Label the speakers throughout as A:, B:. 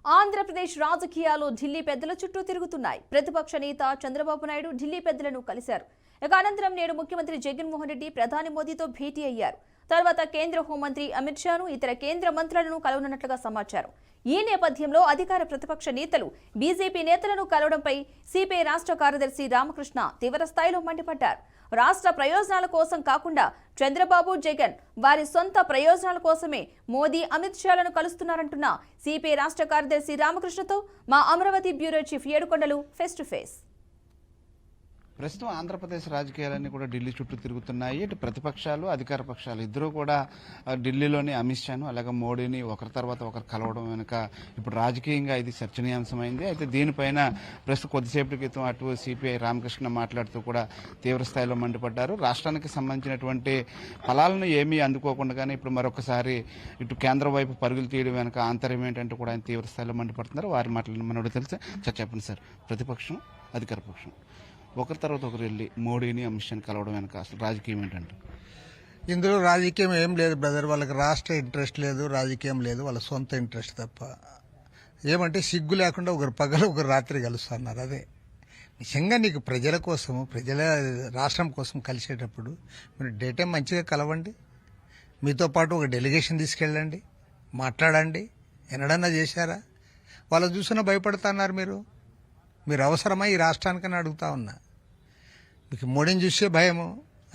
A: ఆంధ్రప్రదేశ్ రాజకీయాలు ఢిల్లీ పెద్దల చుట్టూ తిరుగుతున్నాయి. ప్రతిపక్ష నేత చంద్రబాబు నాయుడు ఢిల్లీ పెద్దలను కలిశారు. ఇక అనంతరం నేడు ముఖ్యమంత్రి జగన్మోహన్ రెడ్డి ప్రధాని మోదీతో భేటీ అయ్యారు. తర్వాత కేంద్ర హోంమంత్రి అమిత్ షాను ఇతర కేంద్ర మంత్రులను కలవనున్నట్లుగా సమాచారం. ఈ నేపథ్యంలో అధికార ప్రతిపక్ష నేతలు బీజేపీ నేతలను కలవడంపై సిపిఐ రాష్ట్ర కార్యదర్శి రామకృష్ణ తీవ్రస్థాయిలో మండిపడ్డారు. రాష్ట్ర ప్రయోజనాల కోసం కాకుండా చంద్రబాబు జగన్ వారి సొంత ప్రయోజనాల కోసమే మోదీ అమిత్ షాలను కలుస్తున్నారంటున్న సిపిఐ రాష్ట్ర కార్యదర్శి రామకృష్ణతో మా Amaravati bureau chief Yedukondalu face to face.
B: ప్రస్తుతం ఆంధ్రప్రదేశ్ రాజకీయాలన్నీ కూడా ఢిల్లీ చుట్టూ తిరుగుతున్నాయి. ఇటు ప్రతిపక్షాలు అధికార పక్షాలు ఇద్దరూ కూడా ఢిల్లీలోని అమిత్ షాను అలాగే మోడీని ఒకరి తర్వాత ఒకరు కలవడం వెనుక ఇప్పుడు రాజకీయంగా ఇది చర్చనీయాంశమైంది. అయితే దీనిపైన ప్రస్తుతం కొద్దిసేపటి క్రితం అటు సిపిఐ రామకృష్ణ మాట్లాడుతూ కూడా తీవ్రస్థాయిలో మండిపడ్డారు. రాష్ట్రానికి సంబంధించినటువంటి ఫలాలను ఏమీ అందుకోకుండా ఇప్పుడు మరొకసారి ఇటు కేంద్రం వైపు పరుగులు తీయడం వెనుక ఆంతర్యం ఏంటంటే కూడా ఆయన తీవ్రస్థాయిలో మండిపడుతున్నారు. వారి మాటలను మనోడు తెలిసి చెప్పండి సార్, ప్రతిపక్షం అధికార పక్షం ఒకరి తర్వాత ఒకరు వెళ్ళి మోడీని అమిత్ షాని కలవడం వెనక అసలు రాజకీయం ఏంటంటే?
C: ఇందులో రాజకీయం ఏం లేదు బ్రదర్. వాళ్ళకి రాష్ట్ర ఇంట్రెస్ట్ లేదు, రాజకీయం లేదు, వాళ్ళ సొంత ఇంట్రెస్ట్ తప్ప. ఏమంటే సిగ్గు లేకుండా ఒకరు పగలు ఒకరు రాత్రి కలుస్తున్నారు. అదే నిజంగా నీకు ప్రజల కోసము, ప్రజల రాష్ట్రం కోసం కలిసేటప్పుడు మీరు డే టైం మంచిగా కలవండి. మీతో పాటు ఒక డెలిగేషన్ తీసుకెళ్ళండి, మాట్లాడండి. ఎన్నడన్నా చేశారా? వాళ్ళు చూసినా భయపడుతున్నారు. మీరు అవసరమా ఈ రాష్ట్రానికని అడుగుతా ఉన్నా. మీకు మోడీని చూసే భయము,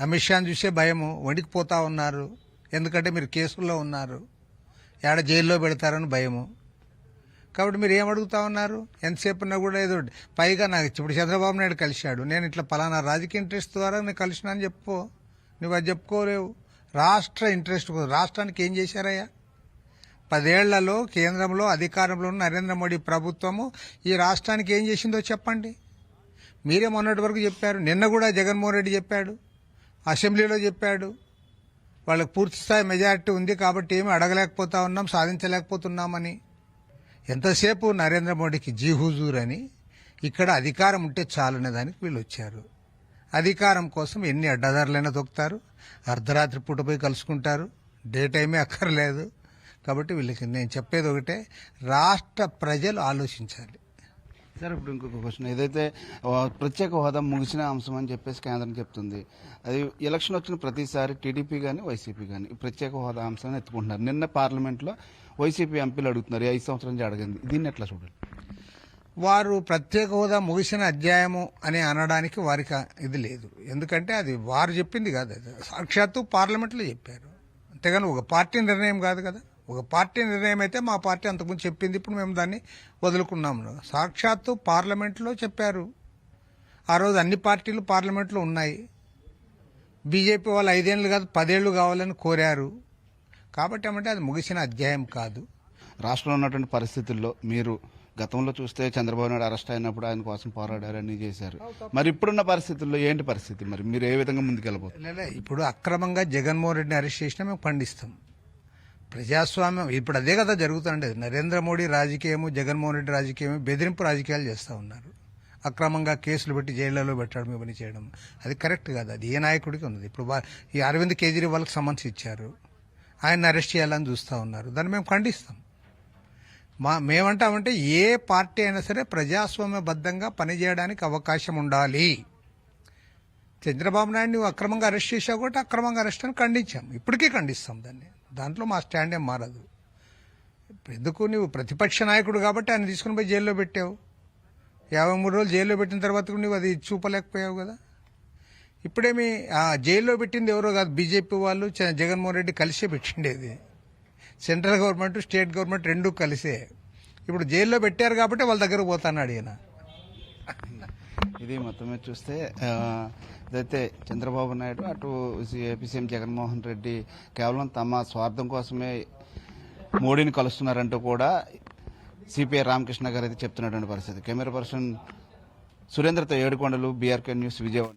C: అమిత్ షాని చూసే భయము, వణికిపోతా ఉన్నారు. ఎందుకంటే మీరు కేసుల్లో ఉన్నారు, ఏడ జైల్లో పెడతారని భయము. కాబట్టి మీరు ఏమడుగుతా ఉన్నారు? ఎంతసేపు ఉన్నా కూడా ఏదో పైగా నాకు ఇప్పుడు చంద్రబాబు నాయుడు కలిశాడు, నేను ఇట్లా పలానా రాజకీయ ఇంట్రెస్ట్ ద్వారా నేను కలిసినా అని చెప్పుకో. నువ్వు అది చెప్పుకోలేవు. రాష్ట్ర ఇంట్రెస్ట్ కోసం రాష్ట్రానికి ఏం చేశారయ్యా? 10 ఏళ్లలో కేంద్రంలో అధికారంలో ఉన్న నరేంద్ర మోడీ ప్రభుత్వము ఈ రాష్ట్రానికి ఏం చేసిందో చెప్పండి. మీరే మొన్నటి వరకు చెప్పారు. నిన్న కూడా జగన్మోహన్ రెడ్డి చెప్పాడు, అసెంబ్లీలో చెప్పాడు, వాళ్ళకి పూర్తిస్థాయి మెజారిటీ ఉంది కాబట్టి ఏమీ అడగలేకపోతా ఉన్నాం, సాధించలేకపోతున్నామని. ఎంతసేపు నరేంద్ర మోడీకి జీ హుజూర్ అని. ఇక్కడ అధికారం ఉంటే చాలనే దానికి వీళ్ళు వచ్చారు. అధికారం కోసం ఎన్ని అడ్డదారులైనా తొక్కుతారు. అర్ధరాత్రి పూట పోయి కలుసుకుంటారు, డే టైమే అక్కర్లేదు. కాబట్టి వీళ్ళకి నేను చెప్పేది ఒకటే, రాష్ట్ర ప్రజలు ఆలోచించాలి.
B: సార్, ఇప్పుడు ఇంకొక క్వశ్చన్, ఏదైతే ప్రత్యేక హోదా ముగిసిన అంశం అని చెప్పేసి కేంద్రం చెప్తుంది, అది ఎలక్షన్ వచ్చిన ప్రతిసారి టీడీపీ కానీ వైసీపీ కానీ ప్రత్యేక హోదా అంశాన్ని ఎత్తుకుంటున్నారు. నిన్న పార్లమెంట్లో వైసీపీ ఎంపీలు అడుగుతున్నారు, 5 సంవత్సరాల నుంచి అడగండి. దీన్ని ఎట్లా చూడండి?
C: వారు ప్రత్యేక హోదా ముగిసిన అధ్యాయము అని అనడానికి వారికి ఇది లేదు. ఎందుకంటే అది వారు చెప్పింది కాదు, అది సాక్షాత్తు పార్లమెంట్లో చెప్పారు. అంతేగాని ఒక పార్టీ నిర్ణయం కాదు కదా. ఒక పార్టీ నిర్ణయం అయితే మా పార్టీ అంతకుముందు చెప్పింది, ఇప్పుడు మేము దాన్ని వదులుకున్నాము. సాక్షాత్తు పార్లమెంట్లో చెప్పారు. ఆ రోజు అన్ని పార్టీలు పార్లమెంట్లో ఉన్నాయి. బీజేపీ వాళ్ళు 5 ఏళ్ళు కాదు 10 ఏళ్ళు కావాలని కోరారు. కాబట్టి ఏమంటే అది ముగిసిన అధ్యాయం కాదు.
B: రాష్ట్రంలో ఉన్నటువంటి పరిస్థితుల్లో మీరు గతంలో చూస్తే చంద్రబాబు నాయుడు అరెస్ట్ అయినప్పుడు ఆయన కోసం పోరాడారు, అన్ని చేశారు. మరి ఇప్పుడున్న పరిస్థితుల్లో ఏంటి పరిస్థితి? మరి మీరు ఏ విధంగా ముందుకెళ్ళబోతున్నారు?
C: ఇప్పుడు అక్రమంగా జగన్మోహన్ రెడ్డిని అరెస్ట్ చేసినా మేము ఖండిస్తాం. ప్రజాస్వామ్యం ఇప్పుడు అదే కదా జరుగుతుండేది. నరేంద్ర మోడీ రాజకీయము, జగన్మోహన్ రెడ్డి రాజకీయము బెదిరింపు రాజకీయాలు చేస్తూ ఉన్నారు. అక్రమంగా కేసులు పెట్టి జైళ్లలో పెట్టడం, ఇవన్నీ చేయడం అది కరెక్ట్ కాదు. అది ఏ నాయకుడికి ఉన్నది. ఇప్పుడు ఈ అరవింద్ కేజ్రీవాల్కి సమన్స్ ఇచ్చారు, ఆయన్ని అరెస్ట్ చేయాలని చూస్తూ ఉన్నారు. దాన్ని మేము ఖండిస్తాం. మేమంటామంటే ఏ పార్టీ అయినా సరే ప్రజాస్వామ్యబద్ధంగా పనిచేయడానికి అవకాశం ఉండాలి. చంద్రబాబు నాయుడు నువ్వు అక్రమంగా అరెస్ట్ చేసావు కాబట్టి అక్రమంగా అరెస్ట్ అని ఖండించాం, ఇప్పటికీ ఖండిస్తాం దాన్ని. దాంట్లో మా స్టాండ్ ఏం మారదు. ఎందుకు నువ్వు ప్రతిపక్ష నాయకుడు కాబట్టి ఆయన తీసుకుని పోయి జైల్లో పెట్టావు. 53 రోజులు జైల్లో పెట్టిన తర్వాత నువ్వు అది చూపలేకపోయావు కదా. ఇప్పుడేమి ఆ జైల్లో పెట్టింది ఎవరో కాదు, బీజేపీ వాళ్ళు జగన్మోహన్ రెడ్డి కలిసే పెట్టిండేది. సెంట్రల్ గవర్నమెంట్ స్టేట్ గవర్నమెంట్ రెండూ కలిసే. ఇప్పుడు జైల్లో పెట్టారు కాబట్టి వాళ్ళ దగ్గర పోతాన్నాడు ఈయన.
B: ఇది మొత్తమే చూస్తే ఇదైతే చంద్రబాబు నాయుడు అటు ఏపీ సీఎం జగన్మోహన్ రెడ్డి కేవలం తమ స్వార్థం కోసమే మోడీని కలుస్తున్నారంటూ కూడా సిపిఐ రామకృష్ణ గారు అయితే చెప్తున్నటువంటి పరిస్థితి. కెమెరా పర్సన్ సురేంద్రతో ఏడుకొండలు, బీఆర్కే న్యూస్, విజయవాడ.